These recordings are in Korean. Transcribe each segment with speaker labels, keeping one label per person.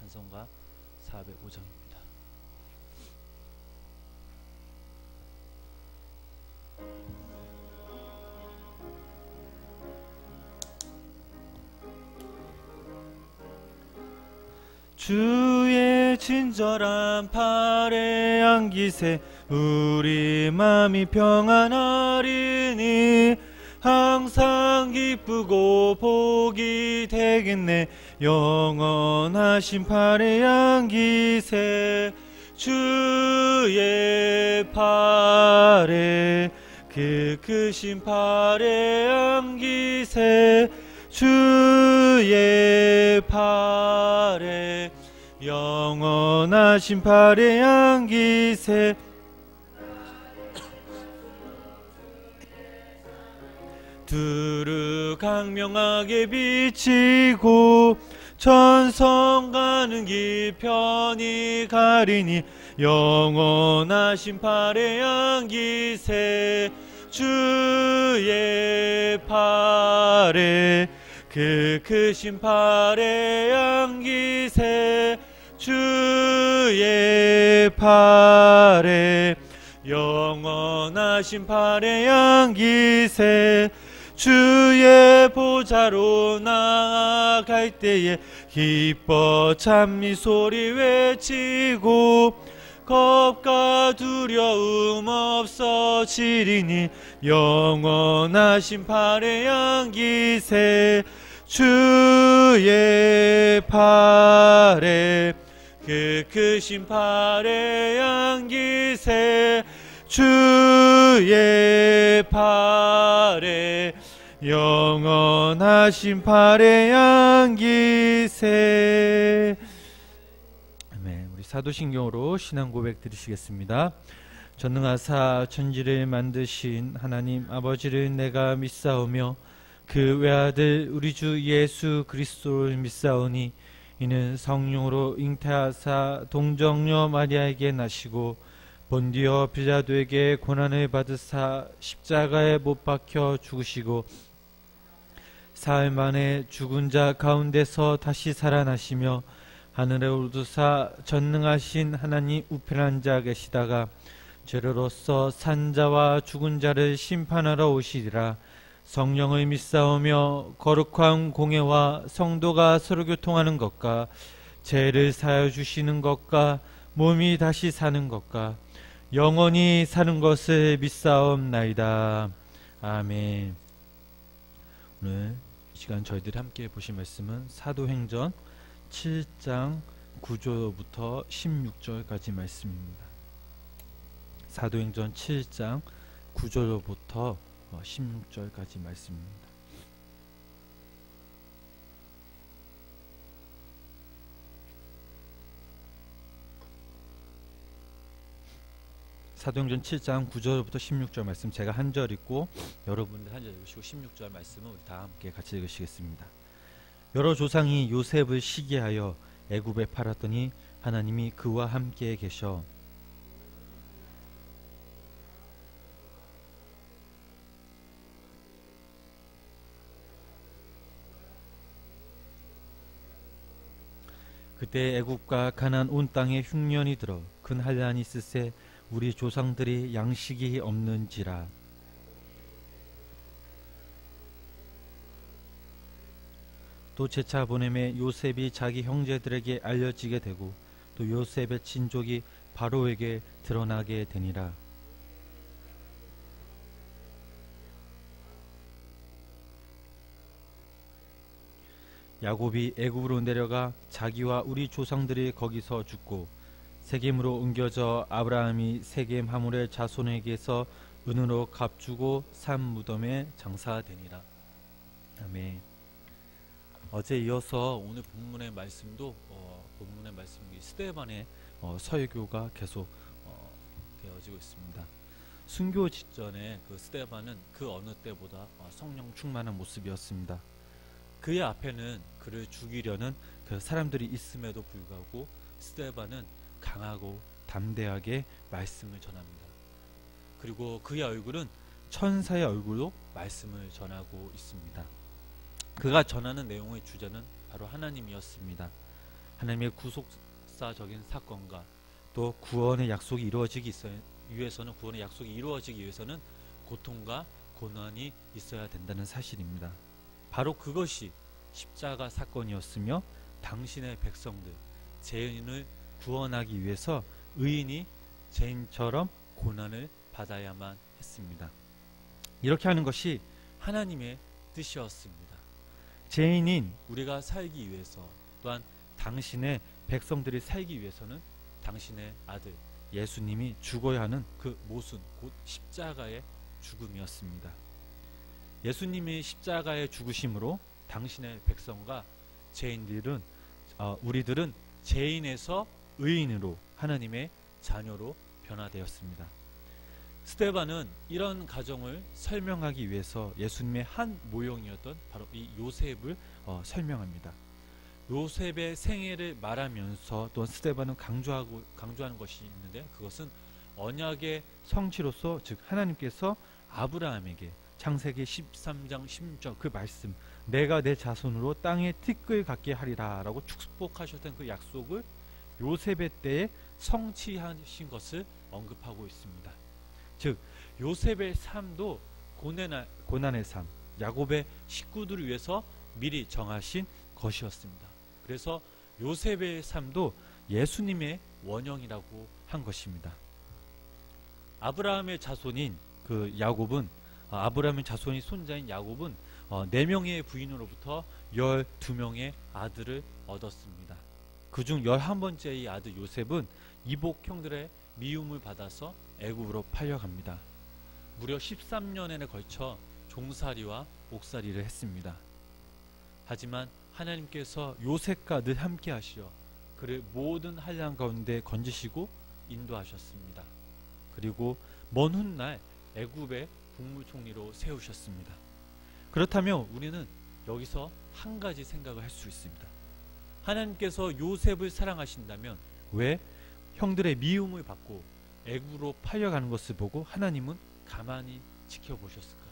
Speaker 1: 찬송가 405장입니다. 주의 친절한 팔에 안기세 우리 맘이 평안하리니 항상 기쁘고 복이 되겠네 영원하신 팔에 안기세 주의 팔에 그 크신 팔에 안기세 주의 팔에 영원하신 팔에 안기세 두루 강명하게 비치고 천성 가는 길 편히 가리니 영원하신 팔에 안기세 주의 팔에 그 크신 팔에 안기세 주의 팔에 영원하신 팔에 안기세 주의 보좌로 나아갈 때에 기뻐 찬미 소리 외치고 겁과 두려움 없어지리니 영원하신 팔에 안기세 주의 팔에 그 크신 팔에 안기세 주의 팔에 영원하신 팔에 안기세. 아멘. 우리 사도신경으로 신앙 고백 드리시겠습니다. 전능하사 천지를 만드신 하나님 아버지를 내가 믿사오며 그 외아들 우리 주 예수 그리스도를 믿사오니 이는 성령으로 잉태하사 동정녀 마리아에게 나시고 본디오 빌라도에게 고난을 받으사 십자가에 못 박혀 죽으시고 사흘 만에 죽은 자 가운데서 다시 살아나시며 하늘에 오르사 전능하신 하나님 우편한 자 계시다가 죄로로서 산 자와 죽은 자를 심판하러 오시리라. 성령을 믿사오며 거룩한 공예와 성도가 서로 교통하는 것과 죄를 사하여 주시는 것과 몸이 다시 사는 것과 영원히 사는 것을 믿사옵나이다. 아멘. 오늘 이 시간 저희들이 함께 보실 말씀은 사도행전 7장 9절부터 16절까지 말씀입니다. 사도행전 7장 9절부터 16절까지 말씀입니다. 사도행전 7장 9절부터 16절 말씀 제가 한 절 읽고 여러분들 한 절 읽으시고 16절 말씀은 우리 다 함께 같이 읽으시겠습니다. 여러 조상이 요셉을 시기하여 애굽에 팔았더니 하나님이 그와 함께 계셔 그때 애굽과 가나안 온 땅에 흉년이 들어 큰 환난이 있으세 우리 조상들이 양식이 없는지라. 또 제차 보냄에 요셉이 자기 형제들에게 알려지게 되고 또 요셉의 친족이 바로에게 드러나게 되니라. 야곱이 애굽으로 내려가 자기와 우리 조상들이 거기서 죽고 세겜으로 옮겨져 아브라함이 세겜 하물의 자손에게서 은으로 값주고 산 무덤에 장사되니라. 아멘. 어제 이어서 오늘 본문의 말씀도 본문의 말씀이 스데반의 설교가 계속 되어지고 있습니다. 순교 직전에 그 스데반은 그 어느 때보다 성령 충만한 모습이었습니다. 그의 앞에는 그를 죽이려는 그 사람들이 있음에도 불구하고 스데반은 강하고 담대하게 말씀을 전합니다. 그리고 그의 얼굴은 천사의 얼굴로 말씀을 전하고 있습니다. 그가 전하는 내용의 주제는 바로 하나님이었습니다. 하나님의 구속사적인 사건과 또 구원의 약속이 이루어지기 위해서는 구원의 약속이 이루어지기 위해서는 고통과 고난이 있어야 된다는 사실입니다. 바로 그것이 십자가 사건이었으며 당신의 백성들 죄인을 구원하기 위해서 의인이 죄인처럼 고난을 받아야만 했습니다. 이렇게 하는 것이 하나님의 뜻이었습니다. 죄인인 우리가 살기 위해서 또한 당신의 백성들이 살기 위해서는 당신의 아들 예수님이 죽어야 하는 그 모순 곧 십자가의 죽음이었습니다. 예수님이 십자가의 죽으심으로 당신의 백성과 죄인들은 우리들은 죄인에서 의인으로 하나님의 자녀로 변화되었습니다. 스데반은 이런 가정을 설명하기 위해서 예수님의 한 모형이었던 바로 이 요셉을 설명합니다. 요셉의 생애를 말하면서 또한 스데반은 강조하는 것이 있는데 그것은 언약의 성취로서 즉 하나님께서 아브라함에게 창세기 13장 16절 그 말씀 내가 내 자손으로 땅에 티끌 갖게 하리라 라고 축복하셨던 그 약속을 요셉의 때에 성취하신 것을 언급하고 있습니다. 즉 요셉의 삶도 고난의 삶 야곱의 식구들을 위해서 미리 정하신 것이었습니다. 그래서 요셉의 삶도 예수님의 원형이라고 한 것입니다. 아브라함의 자손인 그 야곱은 아브라함의 자손이 손자인 야곱은 4명의 부인으로부터 12명의 아들을 얻었습니다. 그중 11번째의 아들 요셉은 이복 형들의 미움을 받아서 애굽으로 팔려갑니다. 무려 13년에 걸쳐 종살이와 옥살이를 했습니다. 하지만 하나님께서 요셉과 늘 함께 하시어 그를 모든 한량 가운데 건지시고 인도하셨습니다. 그리고 먼 훗날 애굽의 국무총리로 세우셨습니다. 그렇다면 우리는 여기서 한 가지 생각을 할 수 있습니다. 하나님께서 요셉을 사랑하신다면 왜 형들의 미움을 받고 애굽으로 팔려가는 것을 보고 하나님은 가만히 지켜보셨을까?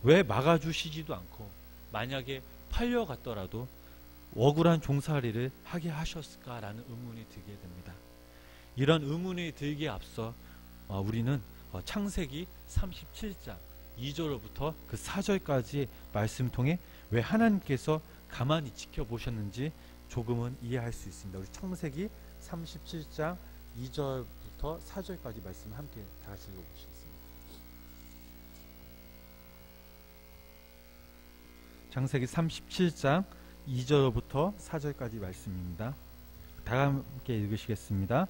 Speaker 1: 왜 막아주시지도 않고 만약에 팔려갔더라도 억울한 종살이를 하게 하셨을까라는 의문이 들게 됩니다. 이런 의문이 들기에 앞서 우리는 창세기 37장 2절로부터 그 4절까지 말씀 통해 왜 하나님께서 가만히 지켜보셨는지 조금은 이해할 수 있습니다. 우리 창세기 37장 2절부터 4절까지 말씀 함께 다 같이 읽어보시겠습니다. 창세기 37장 2절부터 4절까지 말씀입니다. 다 함께 읽으시겠습니다.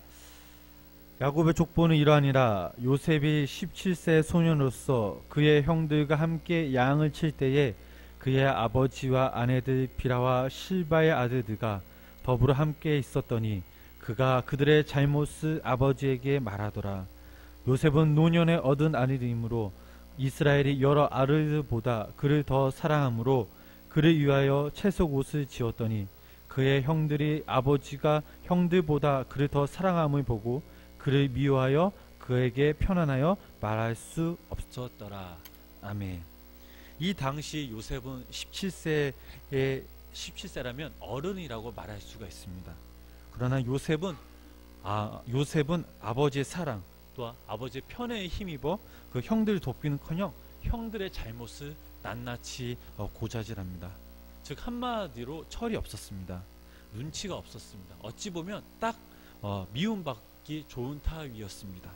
Speaker 1: 야곱의 족보는 이러하니라. 요셉이 17세 소년으로서 그의 형들과 함께 양을 칠 때에 그의 아버지와 아내들 비라와 실바의 아들들과 더불어 함께 있었더니 그가 그들의 잘못을 아버지에게 말하더라. 요셉은 노년에 얻은 아들이므로 이스라엘이 여러 아들보다 그를 더 사랑하므로 그를 위하여 채석 옷을 지었더니 그의 형들이 아버지가 형들보다 그를 더 사랑함을 보고 그를 미워하여 그에게 편안하여 말할 수 없었더라. 아멘. 이 당시 요셉은 17세라면 어른이라고 말할 수가 있습니다. 그러나 요셉은 아버지의 사랑 또한 아버지의 편애에 힘입어 그 형들을 돕기는커녕 형들의 잘못을 낱낱이 고자질합니다. 즉 한마디로 철이 없었습니다. 눈치가 없었습니다. 어찌 보면 딱 미움받기 좋은 타입이었습니다.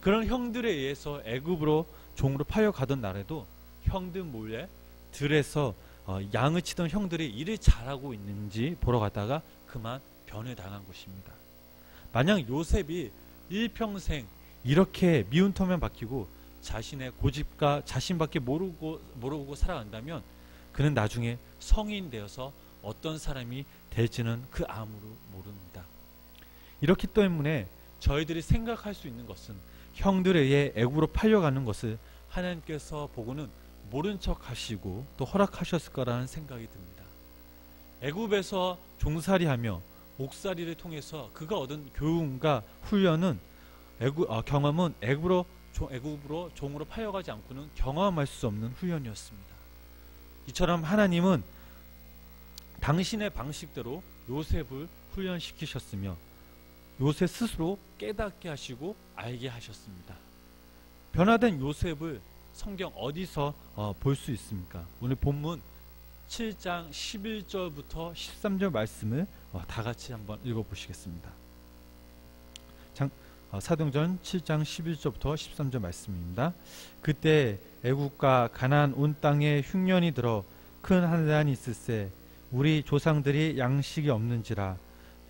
Speaker 1: 그런 형들에 의해서 애굽으로 종으로 팔려가던 날에도 형들 몰래 들에서 양을 치던 형들이 일을 잘하고 있는지 보러 갔다가 그만 변을 당한 것입니다. 만약 요셉이 일평생 이렇게 미운 터만 박히고 자신의 고집과 자신밖에 모르고 살아간다면 그는 나중에 성인 되어서 어떤 사람이 될지는 그 아무도 모릅니다. 이렇기 때문에 저희들이 생각할 수 있는 것은 형들에 의해 애굽으로 팔려가는 것을 하나님께서 보고는 모른 척 하시고 또 허락하셨을 거라는 생각이 듭니다. 애굽에서 종살이하며 옥살이를 통해서 그가 얻은 교훈과 훈련은 경험은 애굽으로 종으로 팔려가지 않고는 경험할 수 없는 훈련이었습니다. 이처럼 하나님은 당신의 방식대로 요셉을 훈련시키셨으며 요셉 스스로 깨닫게 하시고 알게 하셨습니다. 변화된 요셉을 성경 어디서 볼 수 있습니까? 오늘 본문 7장 11절부터 13절 말씀을 다 같이 한번 읽어보시겠습니다. 사도행전 7장 11절부터 13절 말씀입니다. 그때 애국과 가나안 온 땅에 흉년이 들어 큰 환난이 있을세 우리 조상들이 양식이 없는지라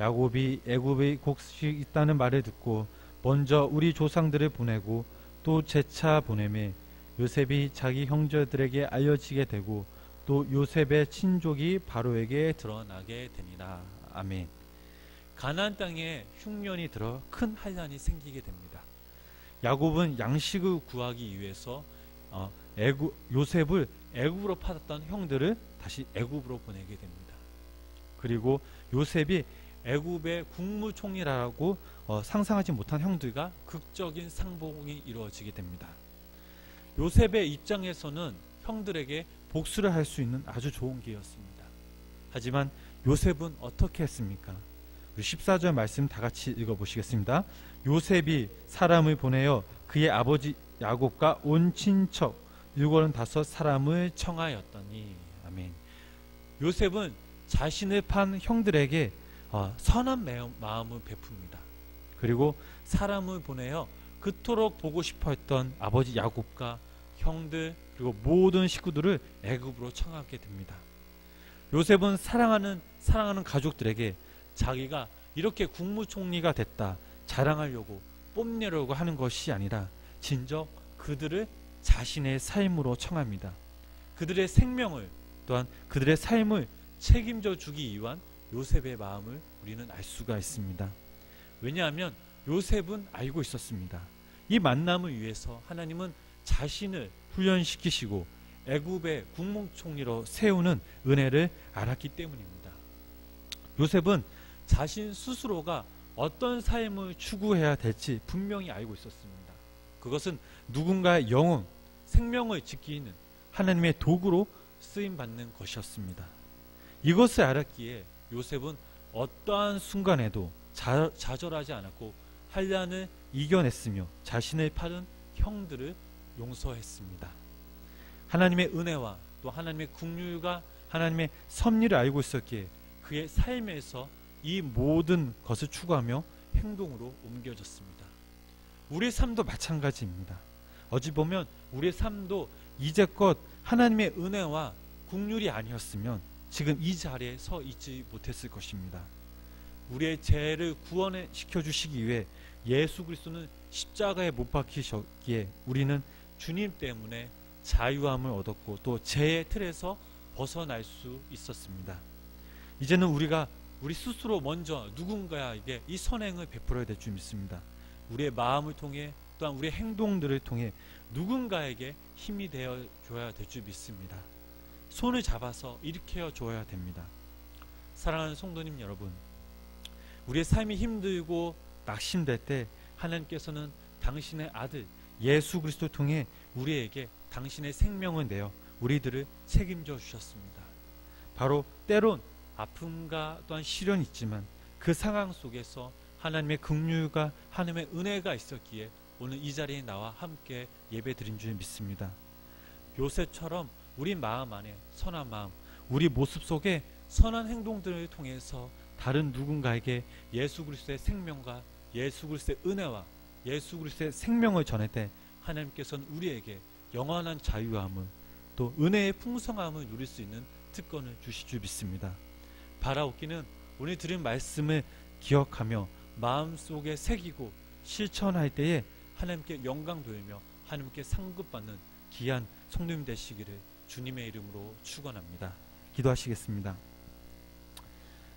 Speaker 1: 야곱이 애굽의 곡식이 있다는 말을 듣고 먼저 우리 조상들을 보내고 또 재차 보내매 요셉이 자기 형제들에게 알려지게 되고 또 요셉의 친족이 바로에게 드러나게 되니라. 아멘. 가나안 땅에 흉년이 들어 큰 환난이 생기게 됩니다. 야곱은 양식을 구하기 위해서 요셉을 애굽으로 팔았던 형들을 다시 애굽으로 보내게 됩니다. 그리고 요셉이 애굽의 국무총리라고 상상하지 못한 형들과 극적인 상봉이 이루어지게 됩니다. 요셉의 입장에서는 형들에게 복수를 할 수 있는 아주 좋은 기회였습니다. 하지만 요셉은 어떻게 했습니까? 우리 14절 말씀 다 같이 읽어보시겠습니다. 요셉이 사람을 보내어 그의 아버지 야곱과 온 친척 750 사람을 청하였더니. 아멘. 요셉은 자신을 판 형들에게 선한 마음을 베풉니다. 그리고 사람을 보내어 그토록 보고 싶어 했던 아버지 야곱과 형들 그리고 모든 식구들을 애굽으로 청하게 됩니다. 요셉은 사랑하는 가족들에게 자기가 이렇게 국무총리가 됐다 자랑하려고 뽐내려고 하는 것이 아니라 진정 그들을 자신의 삶으로 청합니다. 그들의 생명을 또한 그들의 삶을 책임져 주기 위한 요셉의 마음을 우리는 알 수가 있습니다. 왜냐하면 요셉은 알고 있었습니다. 이 만남을 위해서 하나님은 자신을 훈련시키시고 애굽의 국무총리로 세우는 은혜를 알았기 때문입니다. 요셉은 자신 스스로가 어떤 삶을 추구해야 될지 분명히 알고 있었습니다. 그것은 누군가의 영혼, 생명을 지키는 하나님의 도구로 쓰임받는 것이었습니다. 이것을 알았기에 요셉은 어떠한 순간에도 좌절하지 않았고 환난을 이겨냈으며 자신을 팔은 형들을 용서했습니다. 하나님의 은혜와 또 하나님의 긍휼과 하나님의 섭리를 알고 있었기에 그의 삶에서 이 모든 것을 추구하며 행동으로 옮겨졌습니다. 우리의 삶도 마찬가지입니다. 어찌 보면 우리의 삶도 이제껏 하나님의 은혜와 긍휼이 아니었으면 지금 이 자리에 서 있지 못했을 것입니다. 우리의 죄를 구원시켜 주시기 위해 예수 그리스도는 십자가에 못 박히셨기에 우리는 주님 때문에 자유함을 얻었고 또 죄의 틀에서 벗어날 수 있었습니다. 이제는 우리가 우리 스스로 먼저 누군가에게 이 선행을 베풀어야 될 줄 믿습니다. 우리의 마음을 통해 또한 우리의 행동들을 통해 누군가에게 힘이 되어줘야 될 줄 믿습니다. 손을 잡아서 일으켜 줘야 됩니다. 사랑하는 성도님 여러분, 우리의 삶이 힘들고 낙심될 때 하나님께서는 당신의 아들 예수 그리스도를 통해 우리에게 당신의 생명을 내어 우리들을 책임져 주셨습니다. 바로 때론 아픔과 또한 시련이 있지만 그 상황 속에서 하나님의 긍휼과 하나님의 은혜가 있었기에 오늘 이 자리에 나와 함께 예배드린 줄 믿습니다. 요셉처럼 우리 마음 안에 선한 마음, 우리 모습 속에 선한 행동들을 통해서 다른 누군가에게 예수 그리스도의 생명과 예수 그리스도의 은혜와 예수 그리스도의 생명을 전할 때 하나님께서는 우리에게 영원한 자유함을 또 은혜의 풍성함을 누릴 수 있는 특권을 주실 줄 믿습니다. 바라옵기는 오늘 들은 말씀을 기억하며 마음속에 새기고 실천할 때에 하나님께 영광 돌리며 하나님께 상급받는 귀한 성도님 되시기를 주님의 이름으로 축원합니다. 기도하시겠습니다.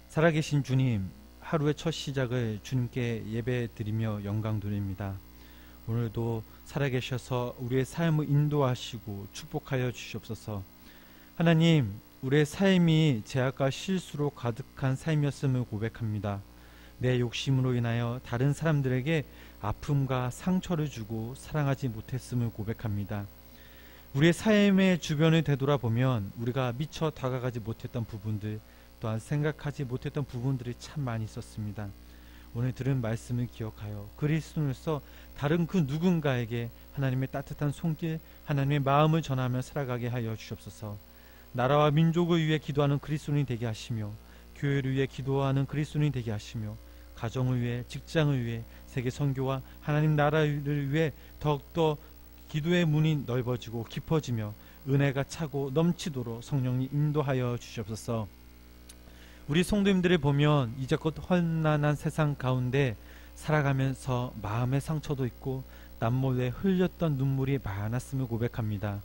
Speaker 1: 살아계신 주님, 하루의 첫 시작을 주님께 예배드리며 영광 돌립니다. 오늘도 살아계셔서 우리의 삶을 인도하시고 축복하여 주시옵소서. 하나님, 우리의 삶이 죄악과 실수로 가득한 삶이었음을 고백합니다. 내 욕심으로 인하여 다른 사람들에게 아픔과 상처를 주고 사랑하지 못했음을 고백합니다. 우리의 삶의 주변을 되돌아보면 우리가 미처 다가가지 못했던 부분들, 또한 생각하지 못했던 부분들이 참 많이 있었습니다. 오늘 들은 말씀을 기억하여 그리스도인으로서 다른 그 누군가에게 하나님의 따뜻한 손길, 하나님의 마음을 전하며 살아가게 하여 주옵소서. 나라와 민족을 위해 기도하는 그리스도인이 되게 하시며, 교회를 위해 기도하는 그리스도인이 되게 하시며, 가정을 위해, 직장을 위해, 세계 선교와 하나님 나라를 위해 더욱더 기도의 문이 넓어지고 깊어지며 은혜가 차고 넘치도록 성령님 인도하여 주시옵소서. 우리 성도님들을 보면 이제껏 험난한 세상 가운데 살아가면서 마음의 상처도 있고 남몰래 흘렸던 눈물이 많았음을 고백합니다.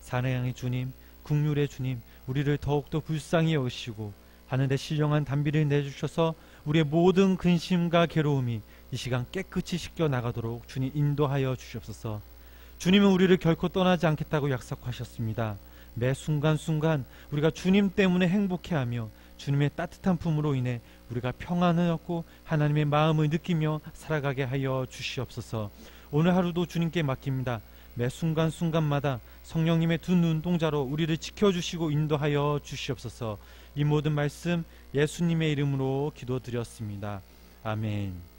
Speaker 1: 사랑의 주님, 국률의 주님, 우리를 더욱더 불쌍히 여기시고 하늘에 신령한 단비를 내주셔서 우리의 모든 근심과 괴로움이 이 시간 깨끗이 씻겨 나가도록 주님 인도하여 주시옵소서. 주님은 우리를 결코 떠나지 않겠다고 약속하셨습니다. 매 순간순간 우리가 주님 때문에 행복해하며 주님의 따뜻한 품으로 인해 우리가 평안을 얻고 하나님의 마음을 느끼며 살아가게 하여 주시옵소서. 오늘 하루도 주님께 맡깁니다. 매 순간순간마다 성령님의 두 눈동자로 우리를 지켜주시고 인도하여 주시옵소서. 이 모든 말씀 예수님의 이름으로 기도드렸습니다. 아멘.